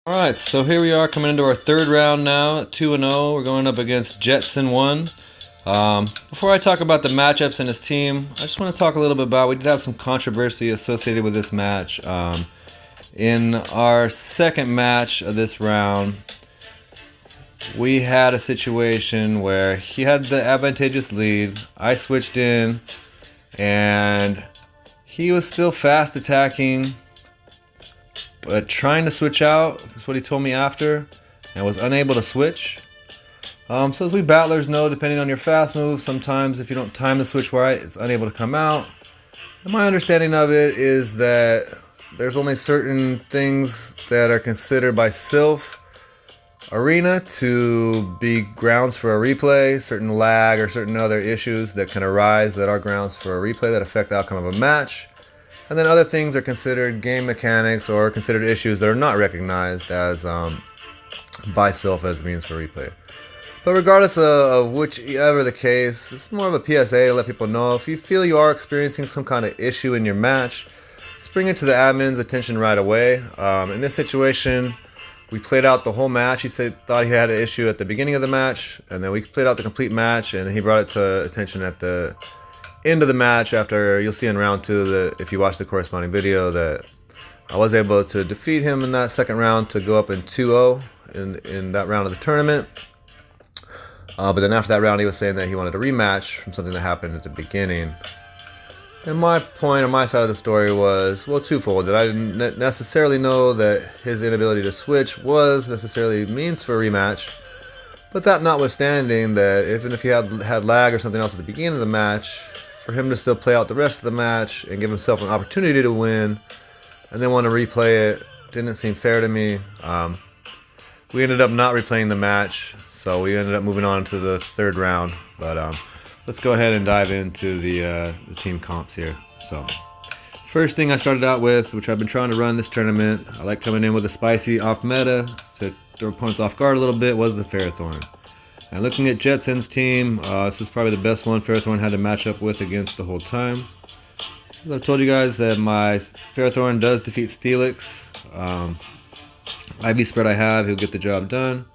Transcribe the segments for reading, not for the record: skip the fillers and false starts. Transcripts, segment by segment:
Alright, so here we are coming into our third round now, 2-0. We're going up against JETSEN1. Before I talk about the matchups and his team, I just want to talk a little bit about, we did have some controversy associated with this match. In our second match of this round, we had a situation where he had the advantageous lead. I switched in, and he was still fast attacking, but trying to switch out is what he told me after, and was unable to switch. So as we battlers know, depending on your fast move, sometimes if you don't time the switch right, it's unable to come out. And my understanding of it is that there's only certain things that are considered by Sylph Arena to be grounds for a replay, certain lag or certain other issues that can arise that are grounds for a replay that affect the outcome of a match. And then other things are considered game mechanics or considered issues that are not recognized as by Sylph as means for replay. But regardless of whichever the case, it's more of a PSA to let people know if you feel you are experiencing some kind of issue in your match, just bring it to the admin's attention right away. In this situation, we played out the whole match. He thought he had an issue at the beginning of the match, and then we played out the complete match, and he brought it to attention at the end of the match after. You'll see in round 2 that if you watch the corresponding video that I was able to defeat him in that second round to go up in 2-0 in that round of the tournament. But then after that round, he was saying that he wanted a rematch from something that happened at the beginning. And my point on my side of the story was, well, twofold. That I didn't necessarily know that his inability to switch was necessarily means for a rematch. But that notwithstanding, that even if he had lag or something else at the beginning of the match, for him to still play out the rest of the match and give himself an opportunity to win and then want to replay it didn't seem fair to me. We ended up not replaying the match, so we ended up moving on to the third round. But let's go ahead and dive into the team comps here. So first thing I started out with, which I've been trying to run this tournament, I like coming in with a spicy off meta to throw opponents off guard a little bit, was the Ferrothorn. And looking at JETSEN's team, this is probably the best one Ferrothorn had to match up with against the whole time. As I've told you guys that my Ferrothorn does defeat Steelix. IV spread I have, he'll get the job done.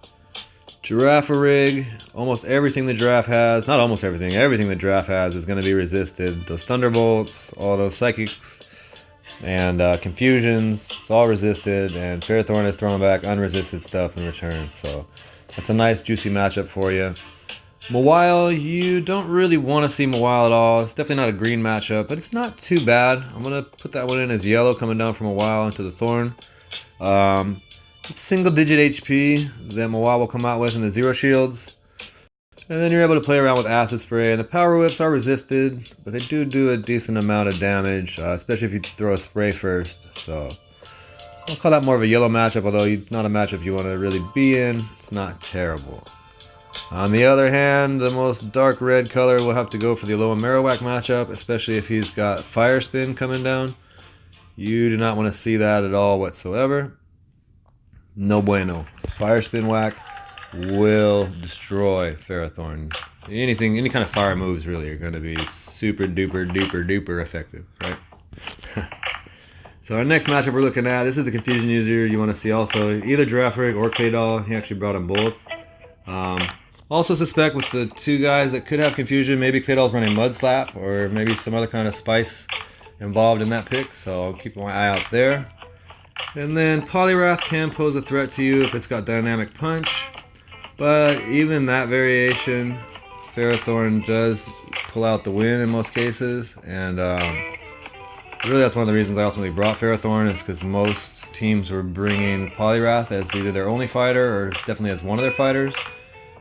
Giraffe rig, almost everything the giraffe has, not almost everything, everything the giraffe has is going to be resisted. Those thunderbolts, all those psychics, and confusions, it's all resisted, and Ferrothorn is throwing back unresisted stuff in return, so that's a nice juicy matchup for you. Mawile, you don't really want to see Mawile at all. It's definitely not a green matchup, but it's not too bad. I'm going to put that one in as yellow coming down from Mawile into the Thorn. It's single digit HP that Mawile will come out with in the zero shields. And then you're able to play around with acid spray, and the power whips are resisted, but they do a decent amount of damage, especially if you throw a spray first. So I'll call that more of a yellow matchup, although it's not a matchup you want to really be in. It's not terrible. On the other hand, the most dark red color will have to go for the Aloha Marowak matchup, especially if he's got Fire Spin coming down. You do not want to see that at all whatsoever. No bueno. Fire Spin Whack will destroy Ferrothorn. Any kind of fire moves really are going to be super duper effective, right? So our next matchup we're looking at, this is the Confusion user you want to see also, either Giraffe Rig or Claydol. He actually brought them both. Also suspect with the two guys that could have Confusion, maybe Claydol's running Mud Slap or maybe some other kind of spice involved in that pick, so I'll keep my eye out there. And then Poliwrath can pose a threat to you if it's got Dynamic Punch, but even that variation, Ferrothorn does pull out the win in most cases, and really that's one of the reasons I ultimately brought Ferrothorn, is because most teams were bringing Poliwrath as either their only fighter or definitely as one of their fighters.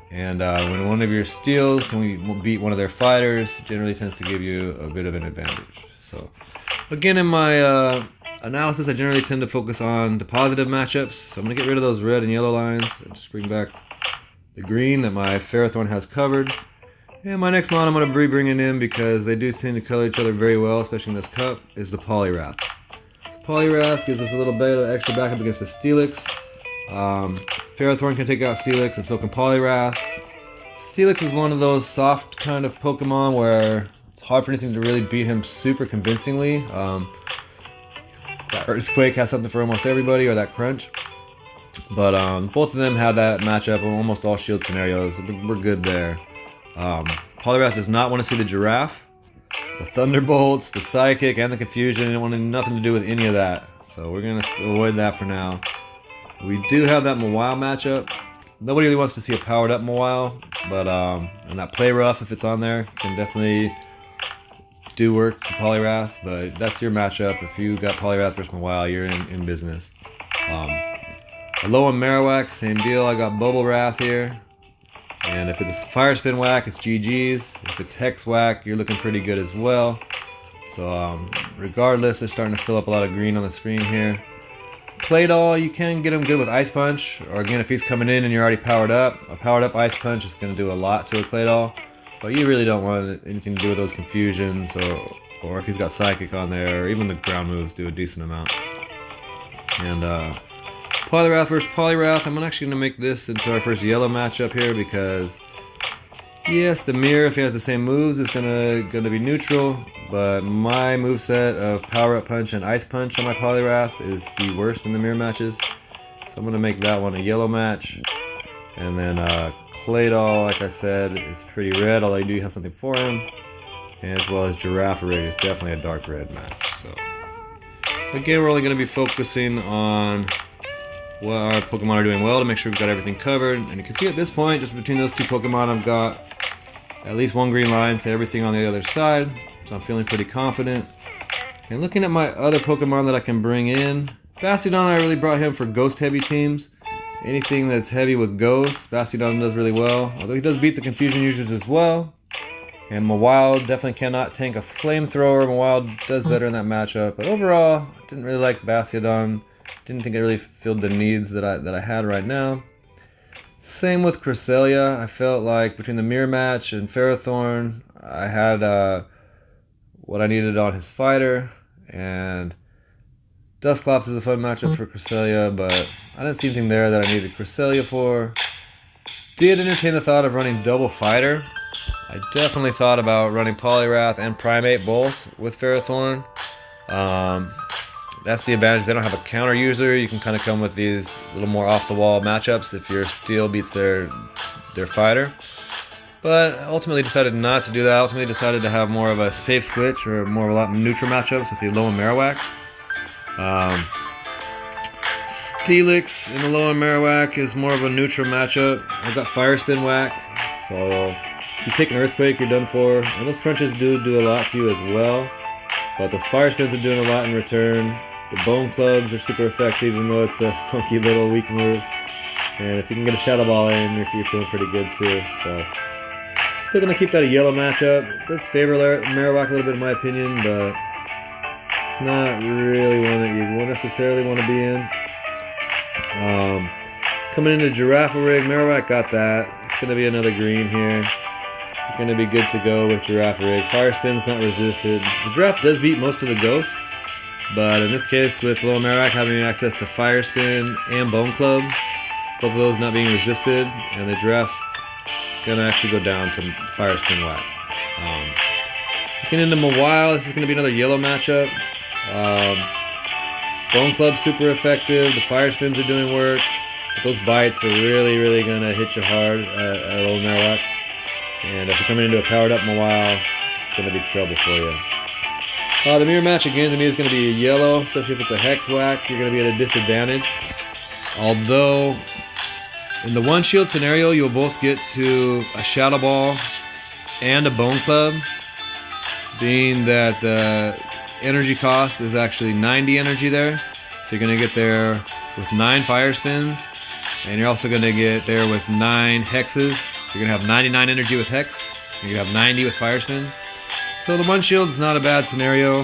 And when one of your steals can beat one of their fighters, it generally tends to give you a bit of an advantage. So again, in my analysis, I generally tend to focus on the positive matchups. So I'm going to get rid of those red and yellow lines and just bring back the green that my Ferrothorn has covered. And my next mod I'm going to be bringing in, because they do seem to color each other very well, especially in this cup, is the Poliwrath. Poliwrath gives us a little bit of extra backup against the Steelix. Ferrothorn can take out Steelix, and so can Poliwrath. Steelix is one of those soft kind of Pokemon where it's hard for anything to really beat him super convincingly. That Earthquake has something for almost everybody, or that Crunch. But both of them had that matchup in almost all shield scenarios. We're good there. Polyrath does not want to see the Giraffe, the Thunderbolts, the Psychic, and the Confusion. It wanted nothing to do with any of that. So we're going to avoid that for now. We do have that Mawile matchup. Nobody really wants to see a powered up Mawile, but and that Play Rough, if it's on there, can definitely do work to Polyrath. But that's your matchup. If you got Polyrath versus Mawile, you're in business. Alolan Marowak, same deal. I got Bubble Wrath here. And if it's Fire Spin Whack, it's GG's. If it's Hex Whack, you're looking pretty good as well. So regardless, they're starting to fill up a lot of green on the screen here. Claydol, you can get him good with Ice Punch. Or again, if he's coming in and you're already powered up, a powered up Ice Punch is going to do a lot to a Claydol. But you really don't want anything to do with those confusions. Or if he's got Psychic on there, or even the ground moves do a decent amount. And Polyrath versus Polyrath. I'm actually going to make this into our first yellow matchup here because, yes, the mirror, if he has the same moves, is gonna be neutral. But my moveset of Power Up Punch and Ice Punch on my Polyrath is the worst in the mirror matches. So I'm going to make that one a yellow match. And then Claydol, like I said, is pretty red, although you do have something for him. And as well as Girafarig is definitely a dark red match. So again, we're only going to be focusing on what our Pokemon are doing well to make sure we've got everything covered. And you can see at this point, just between those two Pokemon, I've got at least one green line to everything on the other side. So I'm feeling pretty confident. And looking at my other Pokemon that I can bring in, Bastiodon, I really brought him for ghost heavy teams. Anything that's heavy with ghosts, Bastiodon does really well. Although he does beat the confusion users as well. And Mawile definitely cannot tank a flamethrower. Mawile does better in that matchup. But overall, I didn't really like Bastiodon. Didn't think it really filled the needs that I had right now. Same with Cresselia. I felt like between the mirror match and Ferrothorn, I had what I needed on his fighter. And Dusclops is a fun matchup for Cresselia, but I didn't see anything there that I needed Cresselia for. Did entertain the thought of running double fighter. I definitely thought about running Polyrath and Primate both with Ferrothorn. That's the advantage. They don't have a counter user. You can kind of come with these little more off-the-wall matchups if your Steel beats their fighter. But ultimately decided not to do that. Ultimately decided to have more of a safe switch or more of a lot of neutral matchups with the Alolan Marowak. Steelix in the Alolan Marowak is more of a neutral matchup. I've got Fire Spin Whack, so if you take an Earthquake, you're done for. And those crunches do a lot to you as well. But those Fire Spins are doing a lot in return. The Bone Clubs are super effective, even though it's a funky little weak move. And if you can get a Shadow Ball in, you're feeling pretty good too. So still going to keep that a yellow matchup. It does favor Marowak a little bit in my opinion, but it's not really one that you necessarily want to be in. Coming into Girafarig, Marowak got that. It's going to be another green here. It's going to be good to go with Girafarig. Fire Spin's not resisted. The Giraffe does beat most of the ghosts, but in this case with Alolan Marowak having access to Fire Spin and Bone Club, both of those not being resisted, and the Giraffe's going to actually go down to Fire Spin Whack. Looking into Mawile, this is going to be another yellow matchup. Bone Club's super effective. The Fire Spins are doing work. But those bites are really going to hit you hard at Alolan Marowak. And if you're coming into a powered up Mawile, it's going to be trouble for you. The mirror match again to me is going to be a yellow, especially if it's a Hex Whack. You're going to be at a disadvantage. Although, in the one shield scenario, you'll both get to a Shadow Ball and a Bone Club, being that the energy cost is actually 90 energy there. So you're going to get there with 9 Fire Spins, and you're also going to get there with 9 Hexes. You're going to have 99 energy with Hex, and you're going to have 90 with Fire Spin. So the one shield is not a bad scenario.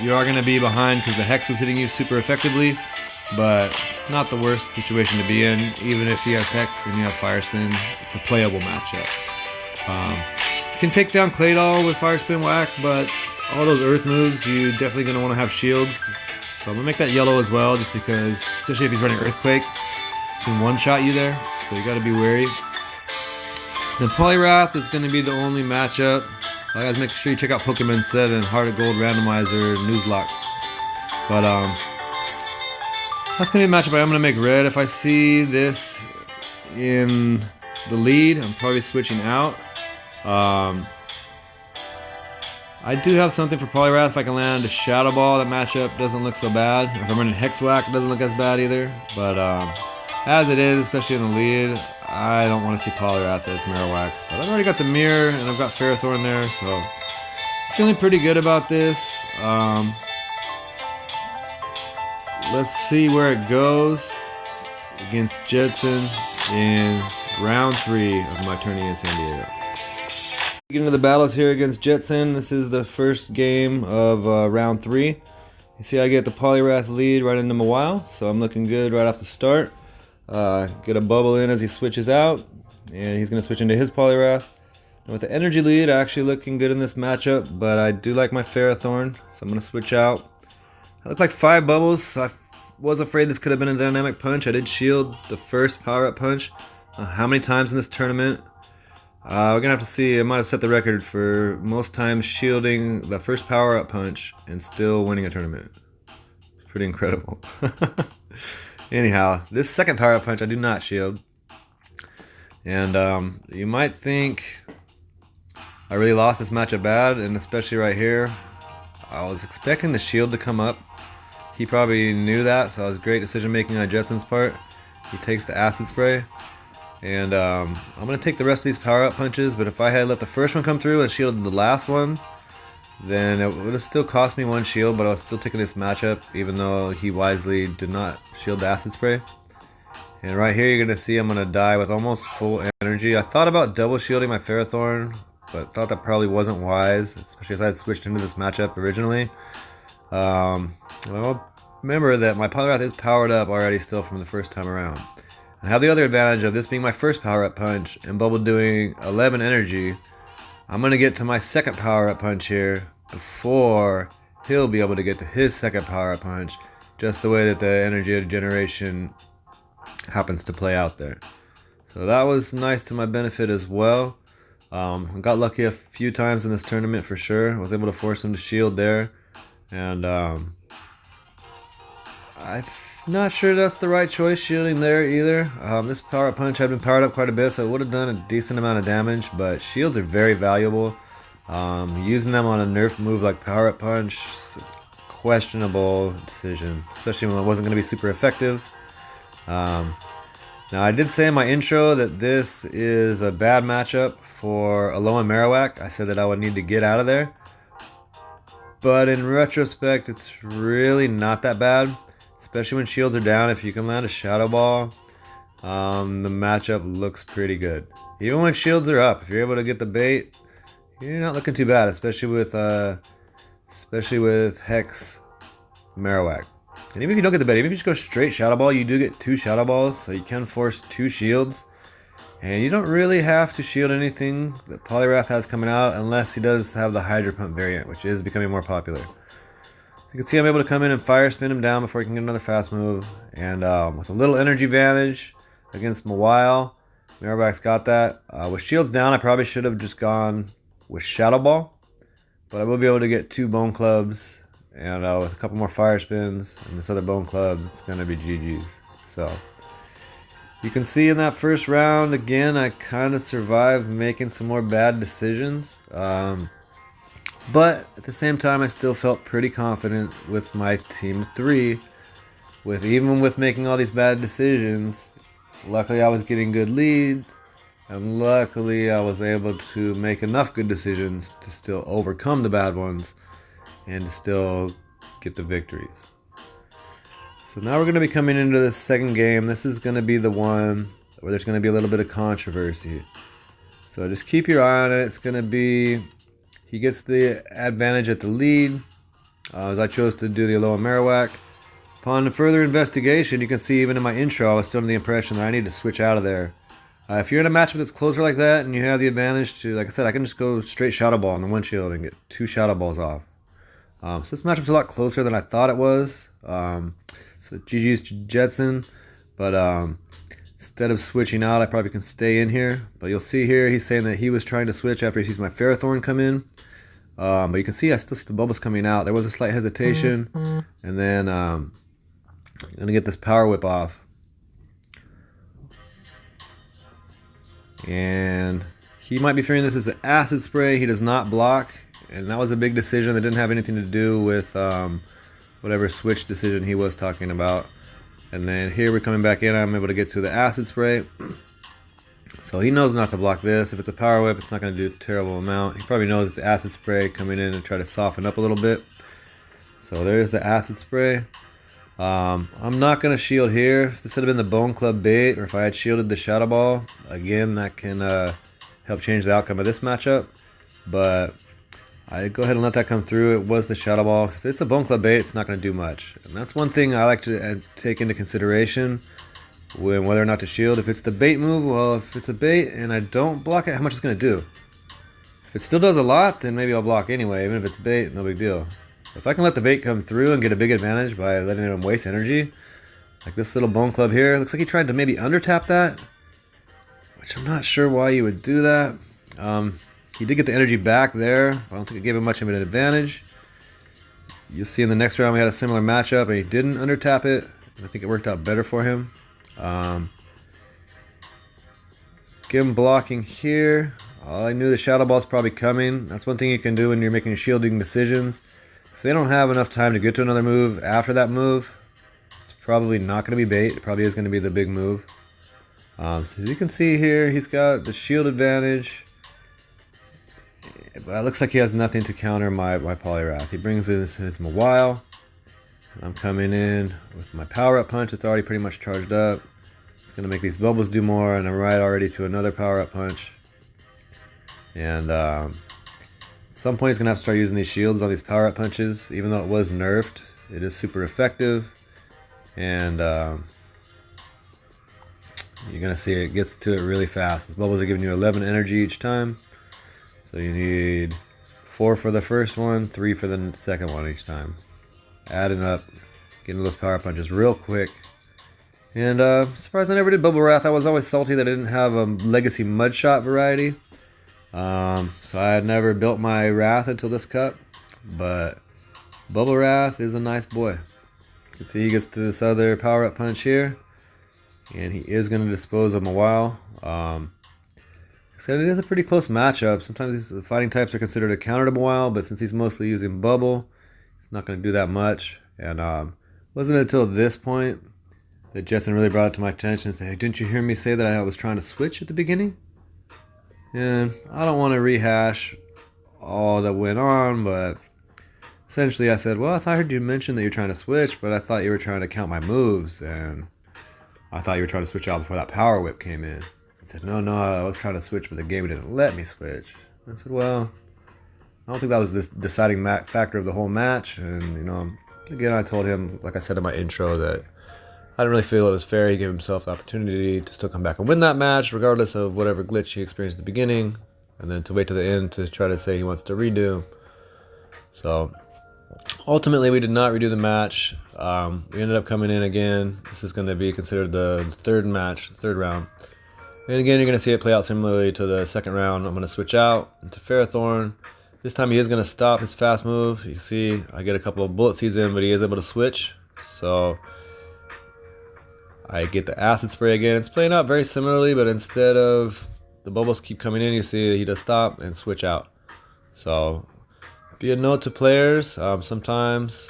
You are going to be behind because the Hex was hitting you super effectively, but it's not the worst situation to be in. Even if he has Hex and you have Fire Spin, it's a playable matchup. You can take down Claydol with Fire Spin Whack, but all those Earth moves, you're definitely going to want to have shields. So I'm going to make that yellow as well, just because, especially if he's running Earthquake, he can one-shot you there, so you got to be wary. Then Polyrath is going to be the only matchup. Guys, make sure you check out Pokemon 7, Heart of Gold Randomizer, Nuzlocke. But That's going to be a matchup I'm going to make red. If I see this in the lead, I'm probably switching out. I do have something for Poliwrath. If I can land a Shadow Ball, that matchup doesn't look so bad. If I'm running Hex Whack, it doesn't look as bad either. But as it is, especially in the lead, I don't want to see Poliwrath as Marowak. But I've already got the Mirror, and I've got Ferrothorn there, so feeling pretty good about this. Let's see where it goes against Jetson in round 3 of my tourney in San Diego. Getting into the battles here against Jetson. This is the first game of round 3. You see I get the Poliwrath lead right into Mawile, so I'm looking good right off the start. Get a bubble in as he switches out, and he's going to switch into his Poliwrath. And with the energy lead, actually looking good in this matchup, but I do like my Ferrothorn, so I'm going to switch out. I look like 5 bubbles, so I was afraid this could have been a dynamic punch. I did shield the first power-up punch. How many times in this tournament? We're going to have to see. I might have set the record for most times shielding the first power-up punch and still winning a tournament. It's pretty incredible. Anyhow, this second power-up punch I do not shield. And you might think I really lost this matchup bad, and especially right here. I was expecting the shield to come up. He probably knew that, so it was great decision making on Jetson's part. He takes the Acid Spray. And I'm going to take the rest of these power-up punches, but if I had let the first one come through and shielded the last one, then it would have still cost me 1 shield, but I was still taking this matchup, even though he wisely did not shield the Acid Spray. And right here you're going to see I'm going to die with almost full energy. I thought about double shielding my Ferrothorn, but thought that probably wasn't wise, especially as I had switched into this matchup originally. Well, remember that my Poliwrath is powered up already still from the first time around. I have the other advantage of this being my first power-up punch and Bubble doing 11 energy. I'm going to get to my second power-up punch here before he'll be able to get to his second power-up punch, just the way that the energy generation happens to play out there. So that was nice to my benefit as well. I got lucky a few times in this tournament for sure. I was able to force him to shield there. And I'm not sure that's the right choice, shielding there either. This power punch had been powered up quite a bit, so it would have done a decent amount of damage, but shields are very valuable. Using them on a nerf move like power up punch, questionable decision, especially when it wasn't going to be super effective. Now I did say in my intro that this is a bad matchup for Alolan Marowak. I said that I would need to get out of there. But in retrospect, it's really not that bad. Especially when shields are down. If you can land a Shadow Ball, the matchup looks pretty good. Even when shields are up, if you're able to get the bait, you're not looking too bad, especially with Hex Marowak. And even if you don't get the bait, even if you just go straight Shadow Ball, you do get 2 Shadow Balls, so you can force 2 shields. And you don't really have to shield anything that Poliwrath has coming out, unless he does have the Hydro Pump variant, which is becoming more popular. You can see I'm able to come in and fire spin him down before he can get another fast move. And with a little energy advantage against Mawile, Marowak's got that. With shields down, I probably should have just gone with Shadow Ball. But I will be able to get 2 Bone Clubs. And with a couple more fire spins and this other Bone Club, it's going to be GG's. So you can see in that first round, again, I kind of survived making some more bad decisions. But at the same time, I still felt pretty confident with my team of 3. Even with making all these bad decisions, luckily I was getting good leads, and luckily I was able to make enough good decisions to still overcome the bad ones and to still get the victories. So now we're going to be coming into the second game. This is going to be the one where there's going to be a little bit of controversy. So just keep your eye on it. It's going to be... He gets the advantage at the lead, as I chose to do the Alolan Marowak. Upon further investigation, you can see even in my intro, I was still under the impression that I need to switch out of there. If you're in a matchup that's closer like that, and you have the advantage to, like I said, I can just go straight Shadow Ball on the windshield and get 2 Shadow Balls off. So this matchup's a lot closer than I thought it was. So GG's Jetson, but instead of switching out, I probably can stay in here. But you'll see here, he's saying that he was trying to switch after he sees my Ferrothorn come in. But you can see I still see the bubbles coming out. There was a slight hesitation. And then I'm gonna get this power whip off. And he might be fearing this as an acid spray. He does not block, and that was a big decision that didn't have anything to do with whatever switch decision he was talking about. And then here we're coming back in, I'm able to get to the acid spray. So he knows not to block this. If it's a power whip, it's not going to do a terrible amount. He probably knows it's acid spray coming in and try to soften up a little bit. So there's the acid spray. I'm not going to shield here. If this had been the Bone Club bait, or if I had shielded the Shadow Ball, again, that can help change the outcome of this matchup. But I go ahead and let that come through. It was the Shadow Ball. If it's a Bone Club bait, it's not going to do much. And that's one thing I like to take into consideration when whether or not to shield. If it's the bait move, well, if it's a bait and I don't block it, how much it's going to do? If it still does a lot, then maybe I'll block anyway. Even if it's bait, no big deal. If I can let the bait come through and get a big advantage by letting him waste energy, like this little Bone Club here, looks like he tried to maybe under tap that, which I'm not sure why you would do that. He did get the energy back there. I don't think it gave him much of an advantage. You'll see in the next round we had a similar matchup and he didn't under tap it. I think it worked out better for him. Get him blocking here. I knew the Shadow Ball's probably coming. That's one thing you can do when you're making shielding decisions. If they don't have enough time to get to another move after that move, it's probably not going to be bait. It probably is going to be the big move. So as you can see here, he's got the shield advantage. But it looks like he has nothing to counter my Poliwrath. He brings in his Mawile. I'm coming in with my power-up punch. It's already pretty much charged up. It's going to make these bubbles do more, and I'm right already to another power-up punch. And at some point he's going to have to start using these shields on these power-up punches. Even though it was nerfed, it is super effective. And you're going to see it gets to it really fast. These bubbles are giving you 11 energy each time. So you need 4 for the first one, 3 for the second one each time. Adding up, getting those power punches real quick. And surprised I never did Bubble Wrath. I was always salty that I didn't have a Legacy Mudshot variety. So I had never built my Wrath until this cup. But Bubble Wrath is a nice boy. You can see he gets to this other power-up punch here. And he is going to dispose of him a while. Like I said, it is a pretty close matchup. Sometimes these fighting types are considered a counter to Mawile, but since he's mostly using Bubble, he's not going to do that much. And wasn't until this point that Jetsen really brought it to my attention and said, hey, didn't you hear me say that I was trying to switch at the beginning? And I don't want to rehash all that went on, but essentially I said, well, I heard you mention that you're trying to switch, but I thought you were trying to count my moves, and I thought you were trying to switch out before that power whip came in. He said, no, I was trying to switch, but the game didn't let me switch. I said, well, I don't think that was the deciding factor of the whole match. And, you know, again, I told him, like I said in my intro, that I didn't really feel it was fair. He gave himself the opportunity to still come back and win that match, regardless of whatever glitch he experienced at the beginning, and then to wait to the end to try to say he wants to redo. So, ultimately, we did not redo the match. We ended up coming in again. This is going to be considered the third round. And again, you're going to see it play out similarly to the second round. I'm going to switch out into Ferrothorn. This time he is going to stop his fast move. You can see I get a couple of bullet seeds in, but he is able to switch. So I get the acid spray again. It's playing out very similarly, but instead of the bubbles keep coming in, you see he does stop and switch out. So be a note to players. Sometimes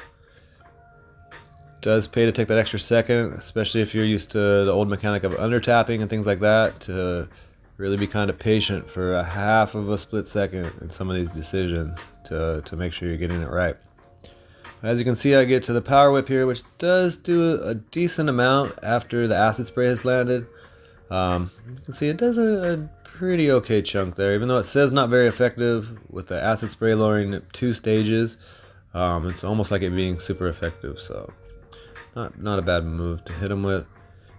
it does pay to take that extra second, especially if you're used to the old mechanic of under tapping and things like that, to really be kind of patient for a half of a split second in some of these decisions to make sure you're getting it right. As you can see, I get to the power whip here, which does do a decent amount after the acid spray has landed. You can see it does a pretty okay chunk there, even though it says not very effective with the acid spray lowering 2 stages. It's almost like it being super effective, so not a bad move to hit him with.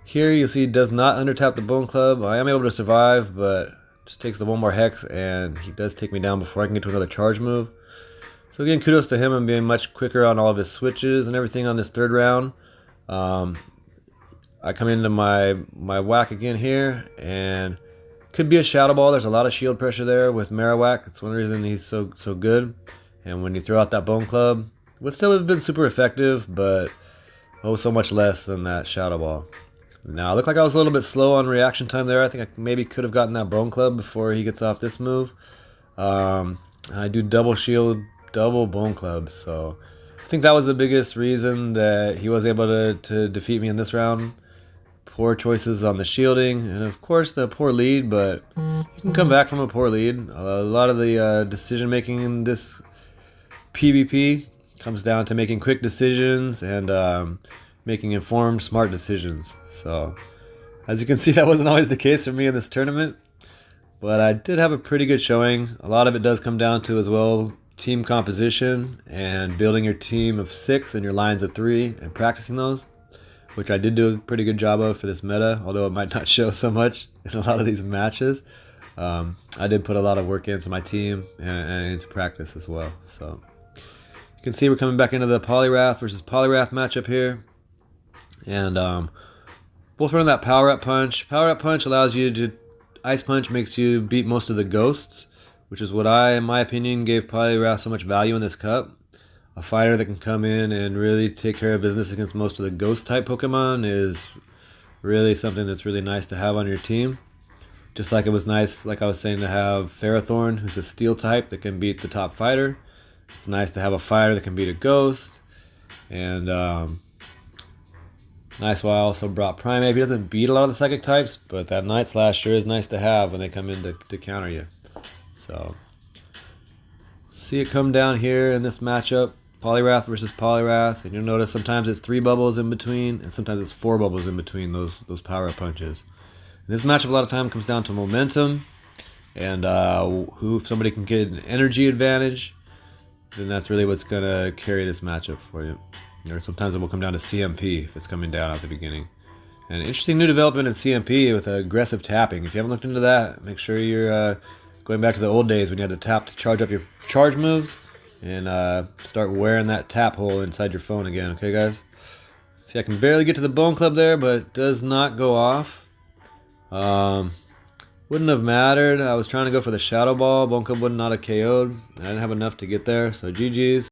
Here you see he does not under tap the Bone Club. I am able to survive, but just takes the 1 more hex, and he does take me down before I can get to another charge move. So again, kudos to him and being much quicker on all of his switches and everything on this third round. I come into my whack again here, and could be a Shadow Ball. There's a lot of shield pressure there with Marowak. That's one reason he's so good. And when you throw out that Bone Club, it would still have been super effective, but Oh, so much less than that Shadow Ball. Now, it looked like I was a little bit slow on reaction time there. I think I maybe could have gotten that Bone Club before he gets off this move. I do double shield, double Bone Club, so I think that was the biggest reason that he was able to defeat me in this round. Poor choices on the shielding, and of course the poor lead, but you can come back from a poor lead. A lot of the decision making in this PvP comes down to making quick decisions and making informed, smart decisions. So, as you can see, that wasn't always the case for me in this tournament, but I did have a pretty good showing. A lot of it does come down to, as well, team composition and building your team of 6 and your lines of 3 and practicing those, which I did do a pretty good job of for this meta, although it might not show so much in a lot of these matches. I did put a lot of work into my team and into practice as well. So you can see we're coming back into the Poliwrath versus Poliwrath matchup here. And both running that Power Up Punch. Power Up Punch allows you to... Ice Punch makes you beat most of the ghosts, which is what in my opinion, gave Poliwrath so much value in this cup. A fighter that can come in and really take care of business against most of the ghost type Pokemon is really something that's really nice to have on your team. Just like it was nice, like I was saying, to have Ferrothorn, who's a steel type that can beat the top fighter. It's nice to have a fighter that can beat a ghost. And nice while I also brought Primeape. He doesn't beat a lot of the psychic types, but that Night Slash sure is nice to have when they come in to counter you. So, see it come down here in this matchup. Poliwrath versus Poliwrath, and you'll notice sometimes it's 3 bubbles in between, and sometimes it's 4 bubbles in between those power up punches. And this matchup a lot of time comes down to momentum, and if somebody can get an energy advantage, then that's really what's gonna carry this matchup for you. Or sometimes it will come down to CMP if it's coming down at the beginning. And interesting new development in CMP with aggressive tapping. If you haven't looked into that, make sure you're going back to the old days when you had to tap to charge up your charge moves. And start wearing that tap hole inside your phone again, okay guys? See, I can barely get to the Bone Club there, but it does not go off. Wouldn't have mattered. I was trying to go for the Shadow Ball. Bone Club would not have KO'd. I didn't have enough to get there, so GG's.